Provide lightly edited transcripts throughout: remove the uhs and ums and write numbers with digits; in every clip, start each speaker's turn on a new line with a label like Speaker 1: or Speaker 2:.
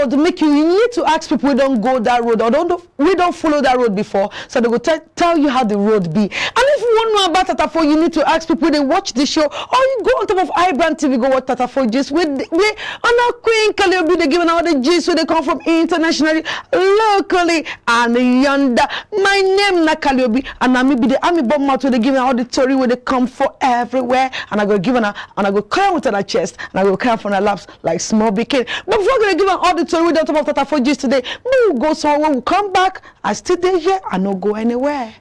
Speaker 1: road make you need to ask people we don't go that road or we don't follow that road before, so they go tell you how the road be. And if you want to know about Tatafo, you need to ask people they watch the show, or you go on top of iBrandTV, go watch Tatafo gist we on our Queen Kaliobi, they giving all the gist where they come from internationally, locally, and yonder. My name na Kaliobi, and I be the army bomb out where they giving all the story where they come for everywhere, and I go give her and I go cry with her chest, and I go cry from her laps like small bikini. But before I'm gonna give her all the story with on top of Tatafo gist today, we will go somewhere, we'll come back, I still there here, I no go anywhere.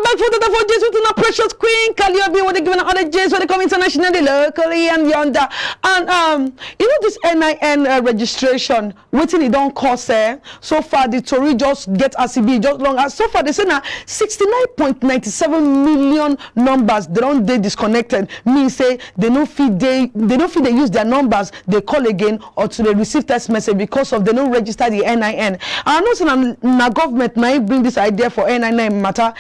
Speaker 1: Back for the J's with a precious Queen Kaliobi, where they giving all the J's where they come internationally, locally, and yonder. And you know this NIN registration, waiting it don't cost so far the Tory just get ACB just long as so far they say now 69.97 million numbers they don't they disconnected. Means say they don't feed they use their numbers, they call again or to they receive text message because of they don't register the NIN. I know some government now bring this idea for NIN matter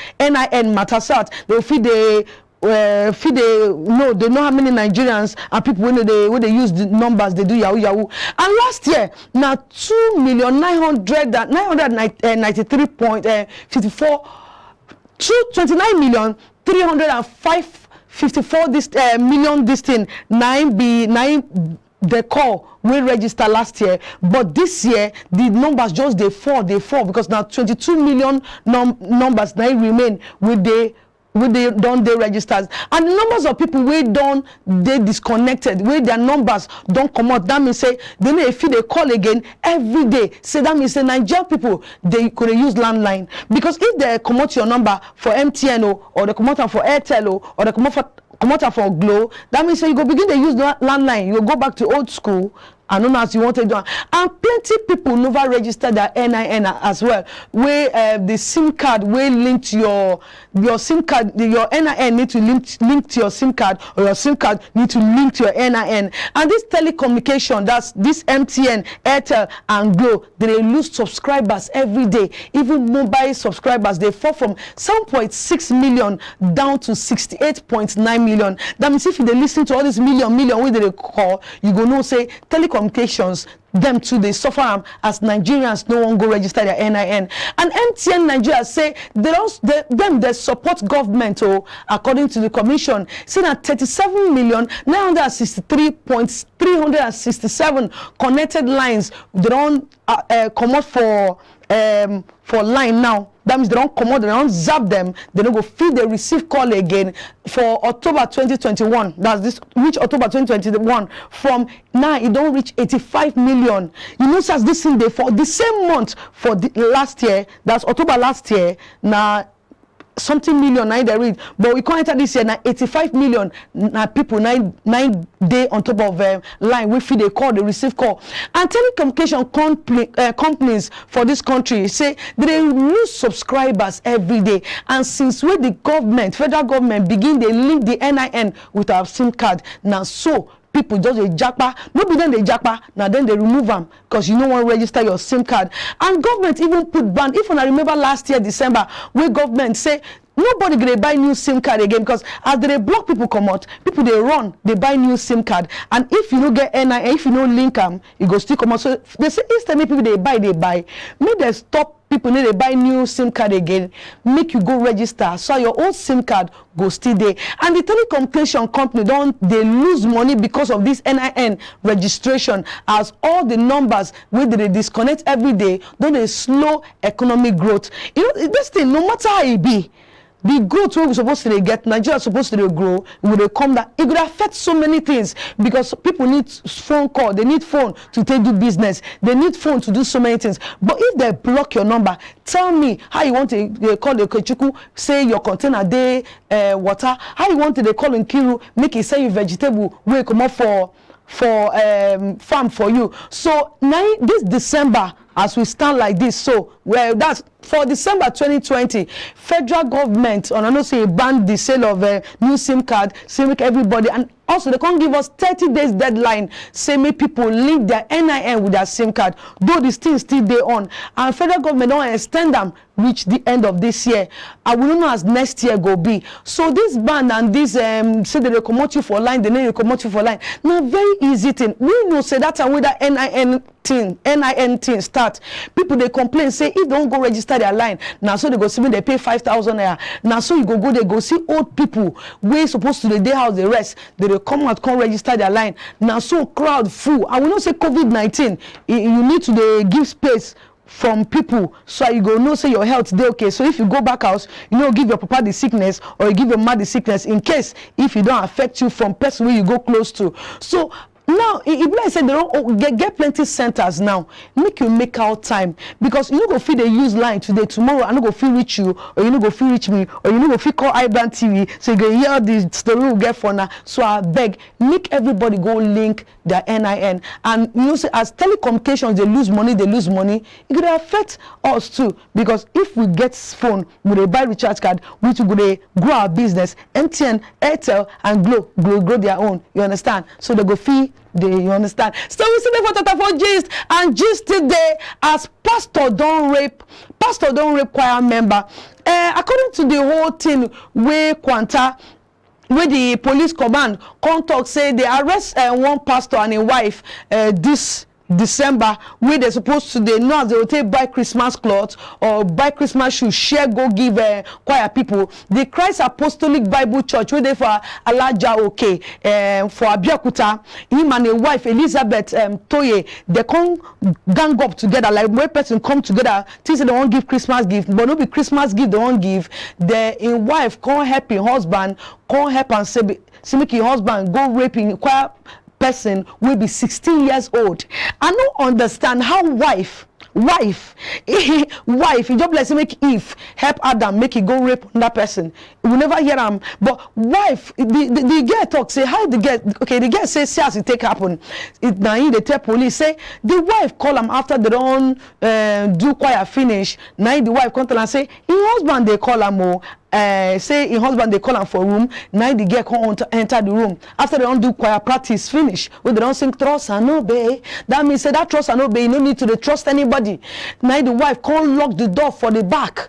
Speaker 1: sat. They feed they no, they know how many Nigerians and people when they use the numbers they do yahoo. And last year now 2,993.54 29,305,54 this million this thing 9 the call we register last year, but this year the numbers just they fall because now 22 million numbers now remain with they don't they registers, and the numbers of people we don't they disconnected where their numbers don't come out. That means say they need if they call again every day. Say that means say Nigerian people they could use landline, because if they come out your number for MTN or they come out for Airtel or they come out for Glow, that means say you go begin to use landline, you go back to old school and known as you want to do. And plenty people never register their NIN as well, where the SIM card will link to your SIM card, your NIN need to link to your SIM card, or your SIM card need to link to your NIN. And this telecommunication, that's this MTN, Airtel and Glow, they lose subscribers every day. Even mobile subscribers, they fall from 7.6 million down to 68.9 million. That means if they listen to all this million where they call, you go know say telecommunications them too they suffer as Nigerians no one go register their NIN. And MTN Nigeria say they support government according to the commission, saying that 37,963,367 connected lines they don't come out for line now. That means they don't come out, they don't zap them, they don't go feed the receive call again for October 2021. That's this reach October 2021. From now it don't reach 85 million. You know, as this thing they for the same month for the last year, that's October last year, now something million now they read, but we can't enter this year now 85 million now people 9 day on top of line we feed they call they receive call. And telecommunication companies for this country say they lose subscribers every day, and since when the federal government begin they link the NIN with our SIM card now, so people just a japa, maybe then they japa, now then they remove them because you don't want to register your SIM card. And government even put ban. If I remember last year December, where government say nobody gonna buy new SIM card again, because as they block people come out, people they run, they buy new SIM card, and if you don't get NIN, if you don't link them, it go still come out. So they say instead people they buy, make them stop people need to buy new SIM card again, make you go register so your old SIM card go still there. And the telecommunication company they lose money because of this NIN registration, as all the numbers where they disconnect every day, don't they slow economic growth. You know this thing, no matter how it be, the growth we're supposed to get, Nigeria is supposed to grow, will they come down? It would affect so many things, because people need phone call, they need phone to do business, they need phone to do so many things. But if they block your number, tell me how you want to call the Kochiku, say your container day water, how you want to they call in Kiru, make it say you vegetable, where come up for farm for you. So now this December, as we stand like this, so well that's for December 2020, federal government, and I know say banned the sale of new SIM card, say make everybody, and also they can't give us 30 days deadline, say make people link their NIN with their SIM card, though this thing still dey on, and federal government don't extend them reach the end of this year. I will know as next year go be. So this ban and this say they promote you for line, they need to promote you for line. Now very easy thing. We know say that time with that NIN thing start. People they complain say if they don't go register their line, now so they go see me they pay 5,000 naira. Now so you go they go see old people we supposed to the day house they rest. They come out come register their line. Now so crowd full. I will not say COVID-19. You need to they give space from people so you go know say your health dey okay. So if you go back house, you know give your papa the sickness or you give your mother the sickness in case if it don't affect you from person where you go close to. So now, if like say they don't get plenty centers now, make you make out time because you no go feel they use line today, tomorrow I no go feel reach you, or you no go feel reach me, or you no go feel call iBrandTV, so you go hear the story we get for now. So I beg, make everybody go link their NIN, and you know say as telecommunications they lose money, it could affect us too because if we get phone, we dey buy recharge card, we to go dey grow our business. MTN, Airtel, and Glo grow their own. You understand? So they go fee. You understand? So we see the photo for gist and gist today as pastor don't rape choir member. According to the whole thing where Quanta where the police command come talk say they arrest one pastor and a wife this December where they supposed to they know they will take buy Christmas clothes or buy Christmas shoes, share go give choir people. The Christ Apostolic Bible Church where they for Alaja for Abiakuta, him and a wife Elizabeth Toye, they come gang up together like one person come together. Things they won't give Christmas gift, but no be Christmas gift they won't give. The wife can't help his husband, can't help and say make his husband go raping choir person will be 16 years old. I don't understand how wife he just bless make Eve help Adam make he go rape that person. We never hear him. But wife, the girl talk say how the girl say see as it take happen. It now they tell police say the wife call him after they don't do choir finish. Now the wife come tell and say his husband they call him say his husband they call him for room. Now the girl come enter the room after they don't do choir practice finish. When they don't sing trust and obey, that means say that trust and obey you no need to trust anybody. Now the wife can't lock the door for the back.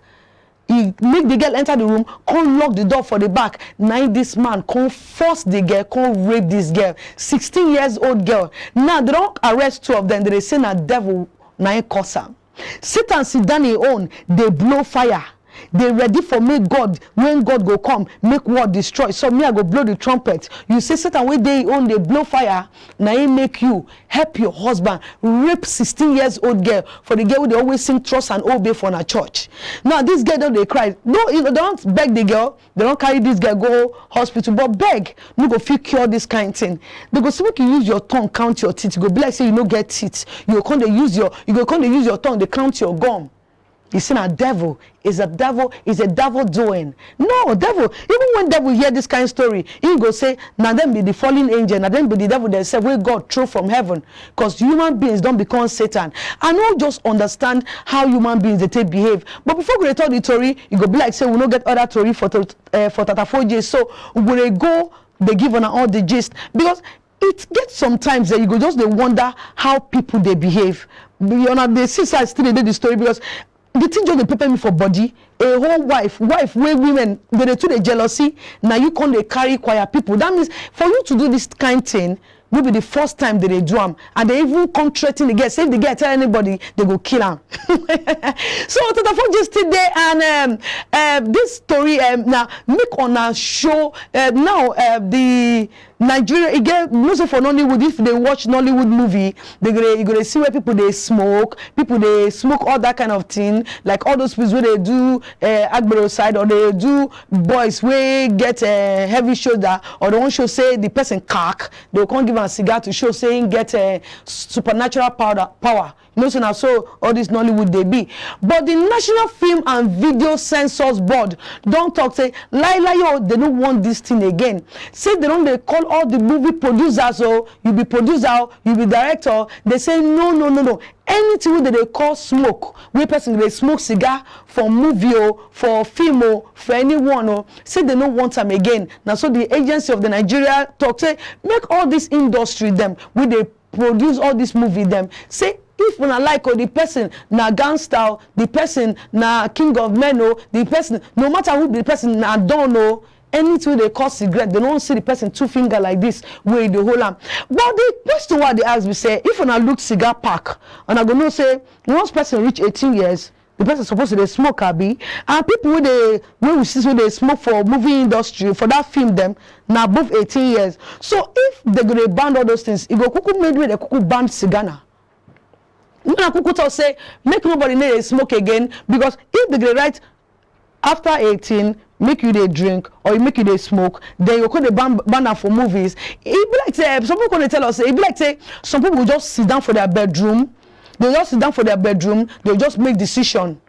Speaker 1: He make the girl enter the room, can't lock the door for the back. Now this man can't force the girl, can't rape this girl, 16 years old girl. Now they don't arrest two of them. They say na devil na cause am. Satan sit down his own. They blow fire. They ready for me God when God go come make world destroy. So me I go blow the trumpet. You say Satan where they own they blow fire. Now he make you help your husband rape 16 years old girl for the girl who they always sing trust and obey for a church. Now this girl don't they cry. No, they don't beg the girl. They don't carry this girl go hospital. But beg, you go feel cure this kind of thing. They go see make you use your tongue count your teeth. You go be like say you no get teeth. You go come they use your tongue. They count your gum. You see, a devil is a devil doing. No, devil, even when devil hear this kind of story, he go say, now them be the fallen angel, now them be the devil they say, where God threw from heaven. Because human beings don't become Satan. I don't just understand how human beings they behave. But before we tell the story, you go be like, say, we don't get other story for 34 days. So we go, they give on all the gist. Because it gets sometimes that you go just they wonder how people they behave. You know, the sister still did the story because the thing just they prepare me for body. A whole wife where women they do the jealousy. Now you can't they carry choir people. That means for you to do this kind of thing, will be the first time that they do them, and they even come threaten the girl. Say if the girl tell anybody, they go kill them. So to the phone just today, and this story now make on a show now the Nigeria again. Most for Nollywood, if they watch Nollywood movie, you gonna see where people they smoke all that kind of thing, like all those people where they do Agbero side or they do boys where get heavy shoulder or they won't show say the person cock, they can't give a cigar to show saying get supernatural power. You know, so now so all this Nollywood they be. But the National Film and Video Censors Board don't talk, say, yo, they don't want this thing again. Say they don't, they call all the movie producers, oh, you be producer, you be director. They say, no. Anything that they call smoke, where person they smoke cigar for movie or for film or for anyone, or say they don't want them again. Now, so the agency of the Nigeria talk, say, make all this industry them, where they produce all this movie them, say, if when I like the person na gangster, the person na king of men, or the person, no matter who the person na don't know, anything they call cigarette, they don't see the person two finger like this where they hold them. But the question what they ask me say, if when I look cigar pack, and I go no say once person reach 18 years, the person supposed to they smoke abi, and people when we see they smoke for movie industry for that film them now above 18 years. So if they go ban all those things, it go kuku made way they kuku ban cigar now. Now kuku say make nobody need to smoke again, because if they go write after 18 make you dey drink or you make you dey smoke, then you go dey ban for movies. It be like say some people gonna tell us, it be like say some people will just sit down for their bedroom, they just make decision.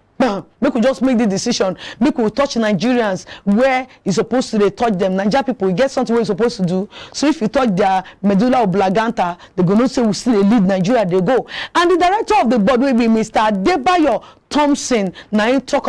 Speaker 1: Make we just make the decision. Make we touch Nigerians where you're supposed to they touch them. Nigeria people, you get something where you're supposed to do. So if you touch their medulla oblongata, they're gonna say we still lead Nigeria, they go. And the director of the board will be Mr. Adebayo Thompson. Now he talk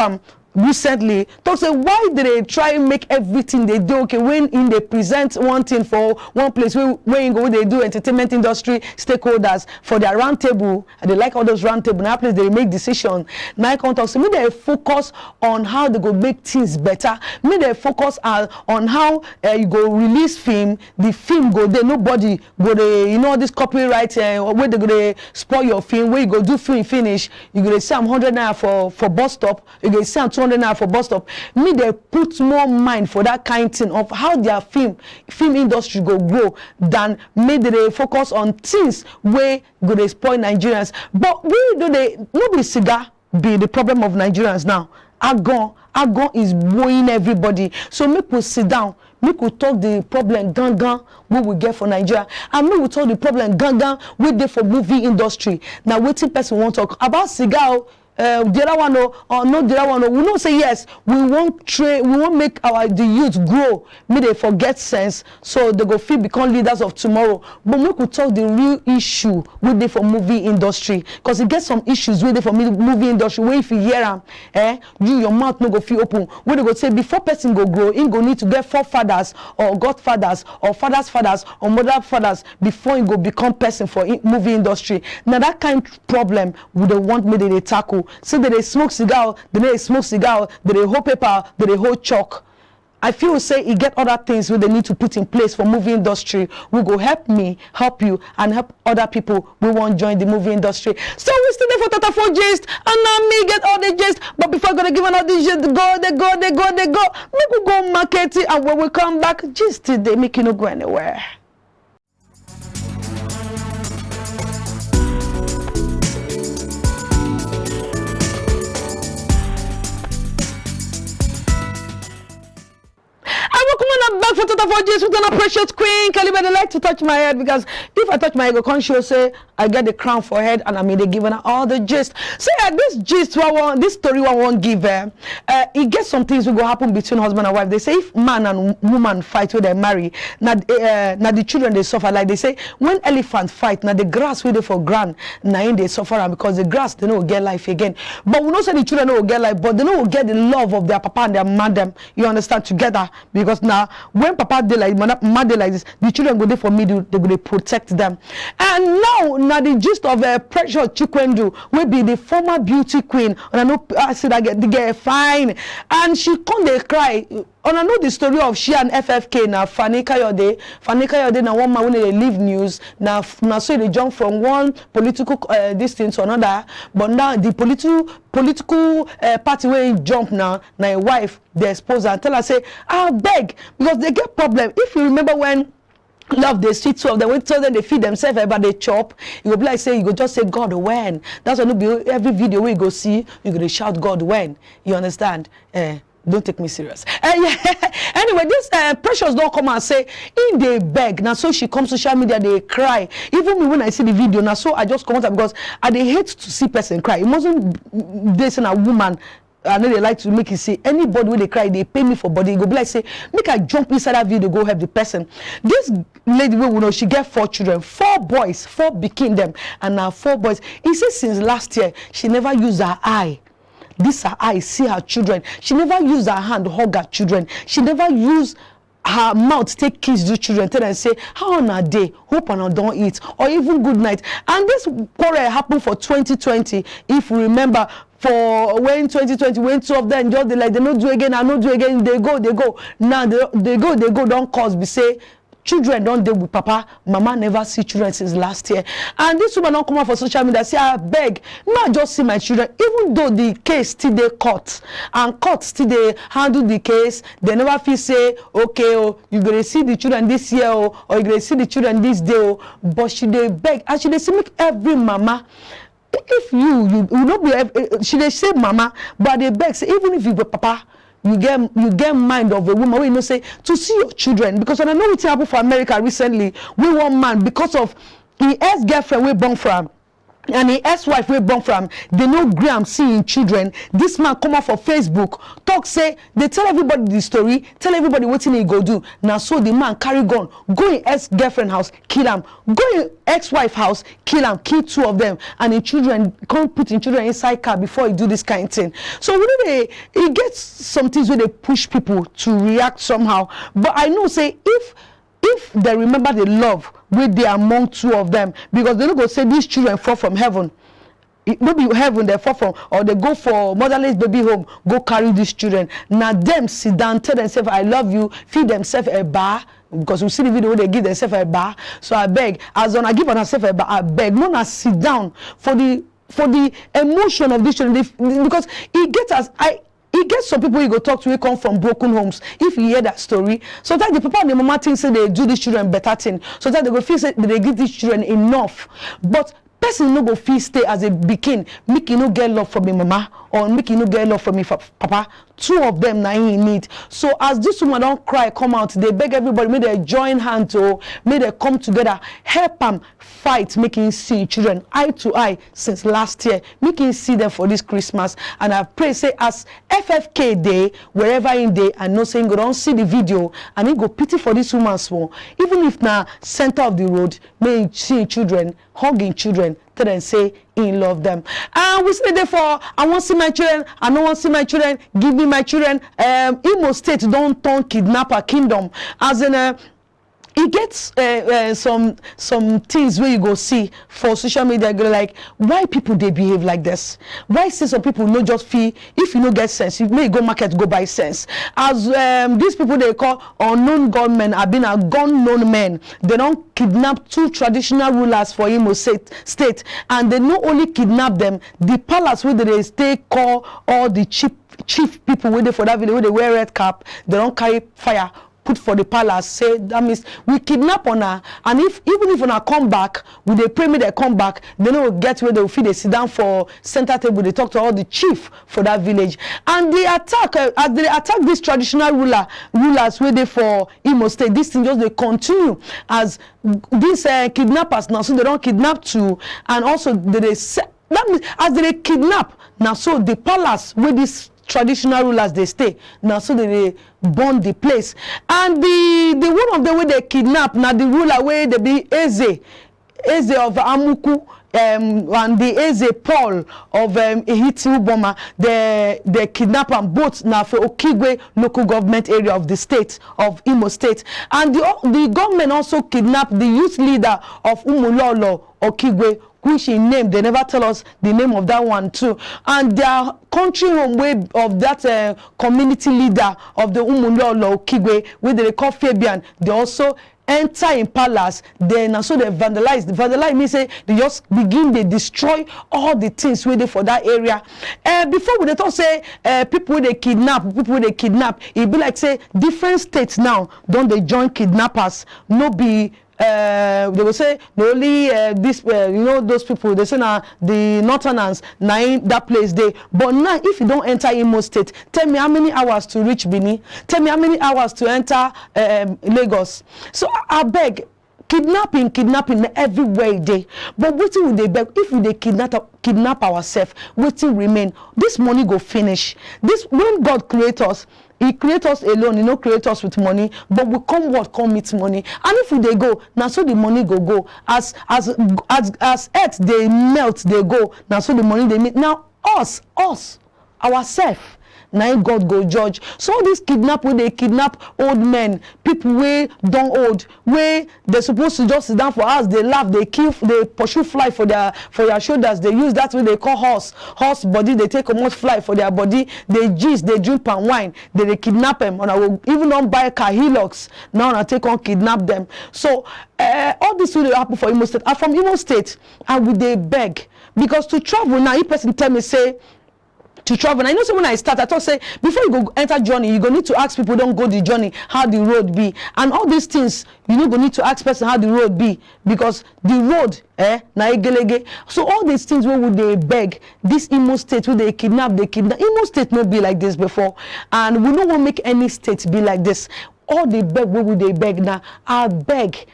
Speaker 1: recently talk say why did they try and make everything they do okay when in they present one thing for one place where you go they do entertainment industry stakeholders for their round table, and they like all those round table now place they make decision. Now I can talk so me they focus on how they go make things better. Me they focus on how you go release film, the film go there, nobody go they, you know, this copyright where they go they spoil your film, where you go do film finish, you go they say I'm 100 naira for bus stop, you go say I'm 200 naira for bus stop. Me they put more mind for that kind thing of how their film industry go grow than me they focus on things where go they spoil Nigerians. But we do they nobody cigar be the problem of Nigerians now. Argon is blowing everybody. So make we sit down, make we talk the problem gangan we get for Nigeria, and make we talk the problem gangan we dey for movie industry. Now waiting person won't talk about cigar. The other one or no the other one, we don't say yes, we won't make the youth grow, may they forget sense, so they go feel become leaders of tomorrow. But we could talk the real issue with they for movie industry, because it gets some issues with they for movie industry where if you hear them, your mouth no go feel open. Where they go say before person go grow, in go need to get forefathers or godfathers or fathers or mother fathers before you go become person for movie industry. Now that kind of problem would they want me they tackle. So they smoke cigar, they smoke cigar, they hold paper, they hold chalk. I feel say it get other things where they need to put in place for movie industry. We go help me, help you, and help other people we want join the movie industry. So we still there for Tata for gist, and now me get all the gist. But before I'm gonna give another gist, they go. Make we go market it, and when we come back, gist they make you no go anywhere. Welcome on back for Tata for Gist with a precious queen. Kelly, but I like to touch my head, because if I touch my head, I conscious say I get the crown for head, and I mean they giving her all the gist. So this gist, this story I won't give her. It gets some things will go happen between husband and wife. They say if man and woman fight when they marry, now the children they suffer. Like they say when elephant fight, now the grass will they for ground, now they suffer, and because the grass they don't get life again. But we don't say the children don't get life, but they don't get the love of their papa and their madam. You understand, together, because now when papa dey like mama dey like this, the children go there for me, they go protect them. And now the gist of Precious Chikwendu will be the former beauty queen, and I know I said I get the girl fine, and she come dey cry. And I know the story of she and FFK now. Fani Kayode now one man when they leave news now so they jump from one political distance to another. But now the political party where he jump now a wife they expose her and tell her say I beg, because they get problem. If you remember when love they see two of them, when tell them they feed themselves but they chop, you go be like say you go just say God when. That's why no be every video where you go see you go shout God when. You understand? don't take me serious. Yeah. Anyway, this Precious don't come and say in they beg. Now so she comes social media, they cry. Even me when I see the video, now so I just come out because I they hate to see person cry. It mustn't this a woman. I know they like to make it say anybody when they cry, they pay me for body. Go be like say, make I jump inside that video, go help the person. This lady we know she get 4 children, 4 boys, 4 became them, and now 4 boys. He says since last year she never used her eye. This her eye see her children. She never used her hand hug her children. She never used her mouth take kiss the children, tell them say how on a day, hope and don't eat, or even good night. And this quarrel happened for 2020. If we remember, for when 2020 when 2 of them just they don't do again, I don't do again, they go. Now they go, don't cause be say children don't deal with papa, mama never see children since last year. And this woman don't come out for social media say I beg, not just see my children, even though the case still they court and court still they handle the case, they never feel say okay, oh, you gonna see the children this year, or you gonna see the children this day, oh, but she they beg and she they say make every mama, if you not be, she they say mama, but they beg say even if you be papa, you get mind of a woman. We know say to see your children, because when I know what happened for America recently, we one man because of his ex-girlfriend we born from and his ex-wife we born from, they know Graham seeing children. This man come out for Facebook talk say they tell everybody the story, tell everybody what he go do. Now so the man carry gun, go in ex-girlfriend house, kill him, go in ex-wife house, kill him, kill 2 of them, and in children can't put in children inside car before he do this kind of thing. So when he gets some things where they push people to react somehow. But I know say if they remember the love with they among 2 of them, because they don't go say these children fall from heaven. It no be heaven they fall from, or they go for motherless baby home, go carry these children. Now them sit down, tell themselves I love you, feed themselves a bar, because we see the video where they give themselves a bar. So I beg, as on I give myself a bar, I beg, no sit down for the emotion of these children, because it gets some people you go talk to who come from broken homes. If you hear that story, sometimes the papa and the mama think say they do these children better thing. Sometimes they go feel say they give these children enough. But person no go feel stay as a begin, make you no get love from me mama, or make you no get love from me papa. 2 of them now he need. So as this woman don't cry, come out, they beg everybody, may they join hands, or may they come together, help them fight, making see children eye to eye since last year, making see them for this Christmas. And I pray say as FFK day, wherever in day, I know saying go don't see the video and he go pity for this woman small. Even if now center of the road, may see children, hugging children, tell them say he love them. And we say therefore I want to see my children, I don't want to see my children, give me my children. Imo State don't turn kidnapper kingdom, as in it gets some things where you go see for social media, go like why people they behave like this, why say some people no just feel if you no get sense you may go market go buy sense, as these people they call unknown gunmen have been a gun known men. They don't kidnap 2 traditional rulers for Imo State, and they not only kidnap them, the palace where they stay call all the chief people where they for that village where they wear red cap, they don't carry fire put for the palace, say that means we kidnap on her, and even if ona come back, we they pray me they come back, they no get where they will feel they sit down for center table, they talk to all the chief for that village, and they attack as they attack this traditional rulers where they for Imo State. This thing just they continue as these kidnappers now, so they don't kidnap 2, and also that means as they kidnap now, so the palace where this traditional rulers they stay now, so they burn the place. And the one of them where they kidnap now, the ruler where they be Eze of Amuku, and the Eze Paul of Ehiti Uboma, they kidnap them both now for Okigwe local government area of the state of Imo State. And the government also kidnapped the youth leader of Umulolo Okigwe, which he named. They never tell us the name of that one too. And their country home way of that community leader of the Umulolo Okigwe, where they call Fabian, they also enter in palace. Then so they vandalize. The vandalize means say they just begin, they destroy all the things where they for that area. Before we talk say people they kidnap, it be like say different states now don't they join kidnappers. No be they will say the only this you know those people they say now the northerners now that place they, but now if you don't enter Imo State, tell me how many hours to reach Benin, tell me how many hours to enter Lagos. So I beg, kidnapping everywhere day, but wetin we dey beg, if we dey kidnap ourselves, wetin remain? This money go finish. This, when God create us, he create us alone, he no create us with money, but we come what come meet money. And if we dey go, now so the money go as earth they melt, they go, now so the money they meet. Now us ourselves, now God go judge. So all this kidnap, where they kidnap old men, people way don't old, where they supposed to just sit down for us, they laugh, they kill, they pursue fly for their shoulders. They use that way they call horse body. They take almost fly for their body. They gist, they drink and wine. They kidnap them, and I will even not buy car Hilux. Now I take on kidnap them. So all this will happen for Imo State. I'm from Imo State, and we they beg because to travel now. If person tell me say, to travel, and I know, so when I start, I thought say before you go enter journey, you go need to ask people don't go the journey how the road be, and all these things you know go need to ask person how the road be, because the road na egelege. So all these things where would they beg this Imo State where they kidnap Imo State not be like this before, and we don't want to make any state be like this. All they beg, where would they beg now? I beg,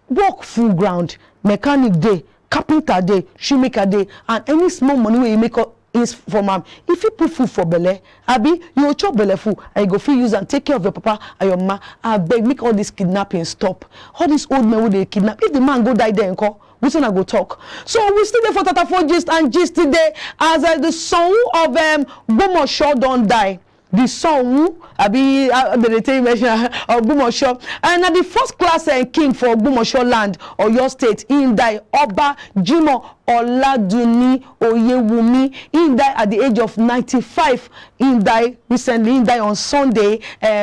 Speaker 1: work full ground, mechanic day, carpenter day, shoemaker day, and any small money where you make up is from if you put food for belle, abi you chop belle food and you go free use and take care of your papa and your mama. I beg, make all this kidnapping stop. All these old men who they kidnap, if the man go die there and we still not go talk. So we still there for Tata 4 gist and gist today as the son of Gbomosho don't die. The son abi the tell mention of Gbomosho, and the first class king for Gbomosho land or your state, in die Oba Jimoh Oladuni Oyewumi. He died at the age of 95. He died recently. He died on Sunday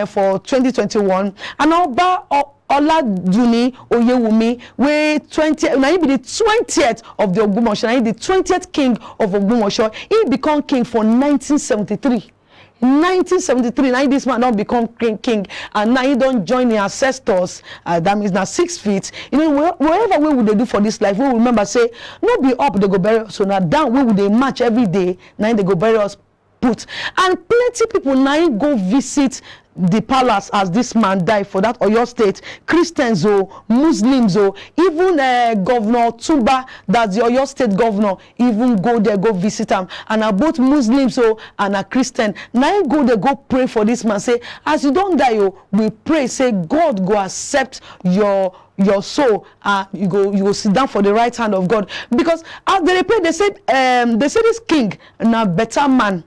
Speaker 1: for 2021. And Oba Oladuni Oyewumi, where 20, now he be the 20th of the Ogbomosho, now he the 20th king of Ogbomosho. He become king for 1973. 1973, now this man don't become king, and now he don't join the ancestors. That means now 6 feet. You know, wherever way would they do for this life, we remember say, no be up, they go bury us. So now down, where would they march every day? Now they go bury us. Put. And plenty people now go visit the palace as this man died for that Oyo State. Christians or Muslims or even Governor Tumba, that's the Oyo State governor, even go there, go visit him. And both Muslims and a Christian. Now you go there, go pray for this man. Say, as you don't die, we pray, say God go accept your soul. You go sit down for the right hand of God. Because as they pray, they say this king na better man.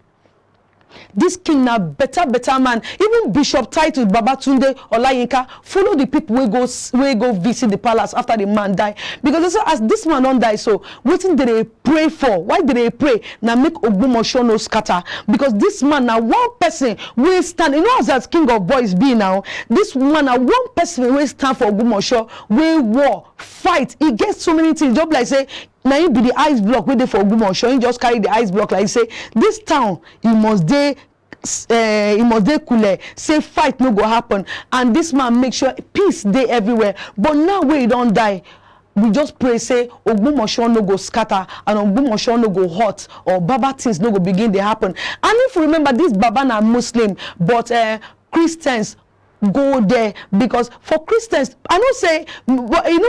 Speaker 1: This king na better man. Even Bishop title Babatunde Olayinka follow the people we go visit the palace after the man die, because as this man don't die, so what did they pray for? Why did they pray? Now make Ogbomosho no scatter, because this man now one person will stand. You know as king of boys be now. This man now one person will stand for Ogbomosho. We war fight. He gets so many things. Just like say. Now you be the ice block where they for Ogbomosho. You just carry the ice block like say this town you must dey cool. Say fight no go happen, and this man make sure peace dey everywhere. But now where you don't die, we just pray say Ogbomosho no go scatter and Ogbomosho no go hot or Baba things no go begin to happen. And if you remember, this Baba na Muslim, but Christians go there, because for Christians, I don't say,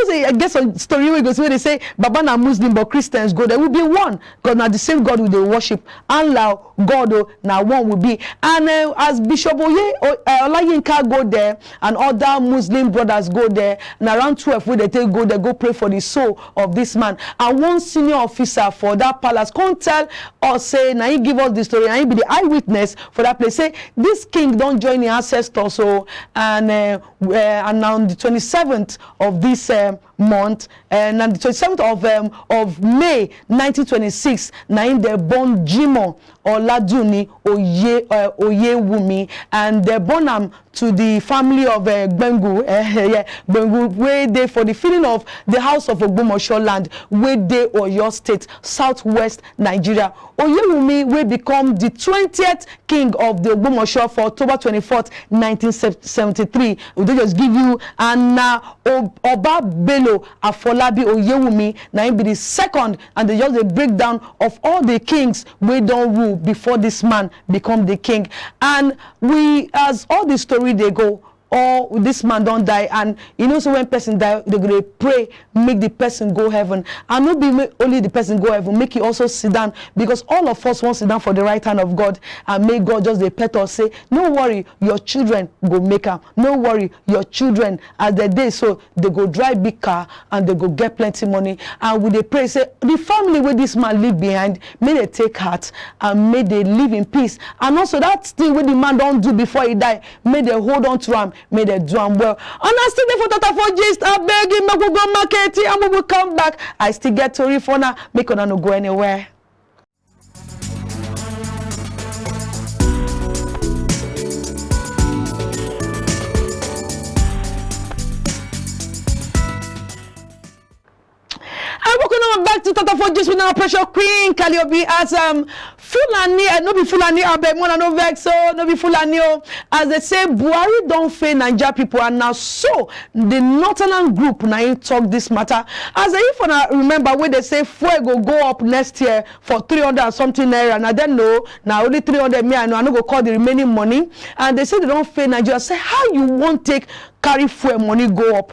Speaker 1: say I guess a story where they say Baba na Muslim but Christians go there, will be one, because now the same God will they worship. Allah God now one will be. And as Bishop Olayinka go there and other Muslim brothers go there, and around 12 where they take go there, go pray for the soul of this man. And one senior officer for that palace can't tell or say, now he give us the story, and he be the eyewitness for that place. Say this king don't join the ancestors. So and on the 27th of this month, and on the 27th of May 1926, na in they born Jimo Oladuni Oyewumi, and they born am to the family of Gbengu, Gbengu, where they for the feeling of the house of Ogbomosho land, where they Oyo State, southwest Nigeria. Oyewumi will become the 20th king of the Ogbomosho for October 24th, 1973. They just give you Anna Oba Bello Afolabi Oyewumi. Now he be the second, and they just a breakdown of all the kings we don't rule before this man become the king. And we, as all the story they go, or this man don't die, and you know, so when person die, they go pray make the person go heaven, and not be make only the person go heaven, make you also sit down, because all of us want to sit down for the right hand of God, and make God just the pet us say, no worry, your children go make am, no worry, your children as the day so they go drive big car and they go get plenty money. And we they pray say the family where this man leave behind, may they take heart and may they live in peace, and also that thing where the man don't do before he die, may they hold on to him, may they do am well. And I still dey for Tata for gist, I beg you, make we go market and we will come back. I still get to for now, make una no go anywhere. And welcome back to Tata for gist with our pressure queen Kaliobi as Fulani, no be Fulani, I beg more no vex, so no be Fulani. As they say, Buhari don't fail Nigeria people, and now so the Northern group now talk this matter. As if I remember when they say fuel go up next year for 300 and something naira, and I don't know now only 300 me. I know I no go call the remaining money, and they say they don't fail Nigeria. Say how you won't take carry fuel money go up.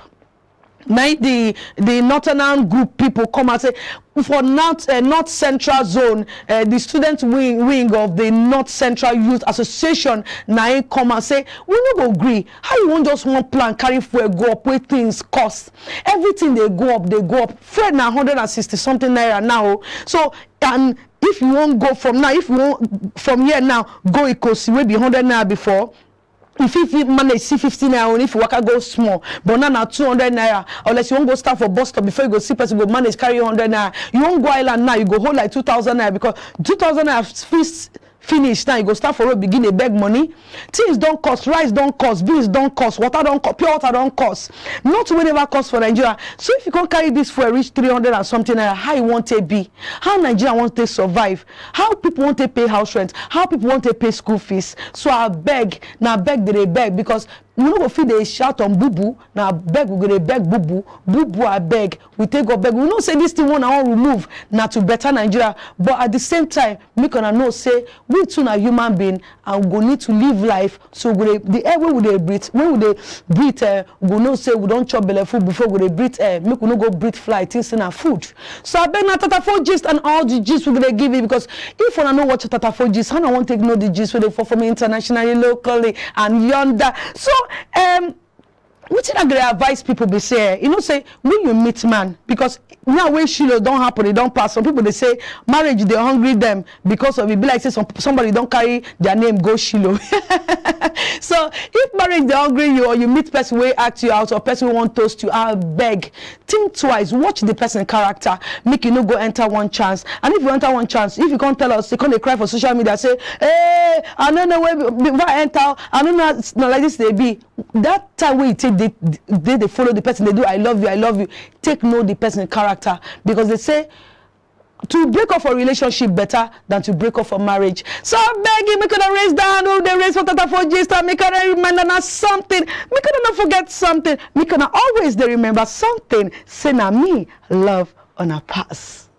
Speaker 1: Now the Northern group people come and say for North Central Zone, the student wing of the North Central Youth Association now come and say we no go agree. How you want just one plan carry fuel go up where things cost? Everything they go up. Fuel now 160 something naira now. So and if you won't go from now, if you want from here now go Ikosi will be 100 naira before. If you manage see 50 naira only if you work go small, but now 200 naira, unless you won't go start for bus stop before you go see person go manage carry 100 naira. You won't go island now, you go hold like 2,000 naira because 2,000 naira finish now, you go start for road begin a beg money. Things don't cost, rice don't cost, beans don't cost, water don't cost, pure water don't cost. Not whatever cost for Nigeria. So if you can't carry this for a reach 300 and something naira, how you want to be? How Nigeria want to survive? How people want to pay house rent? How people want to pay school fees? So I beg, now beg they beg because we no go fit dey shout on boo-boo. Now beg we go dey beg boo-boo I beg. We take up beg. We know say this thing one I want remove now to better Nigeria. But at the same time, make una know say we too na human being and we go need to live life. So we the air we dey breathe, when we dey breathe, we go know say we don't chop belle food before we dey breathe air. Make we no go breathe fly things in our food. So I beg na Tata for gist and all the gist we go dey give you because if una know what Tata for gist, how I want take know the gist we dey for me internationally, locally and yonder. So what I gonna advise people be say, you know, say when you meet man, because now when Shiloh don't happen, it don't pass. Some people they say marriage they hungry them because of it. Be like say somebody don't carry their name go Shiloh. So if marriage they hungry you or you meet person way act you out or person want toast you, I beg think twice, watch the person character, make you no go enter one chance. And if you enter one chance, if you can't tell us, you can't cry for social media, say, hey, I don't know where before I enter, I don't know no, like this they be. That time when you take they follow the person, they do I love you. Take note the person character because they say to break off a relationship better than to break off a marriage. So I beg you, make it raise down, they raise for Tata for gist, make it remember something, make it not forget something, make it always they remember something. Say na me love on a pass.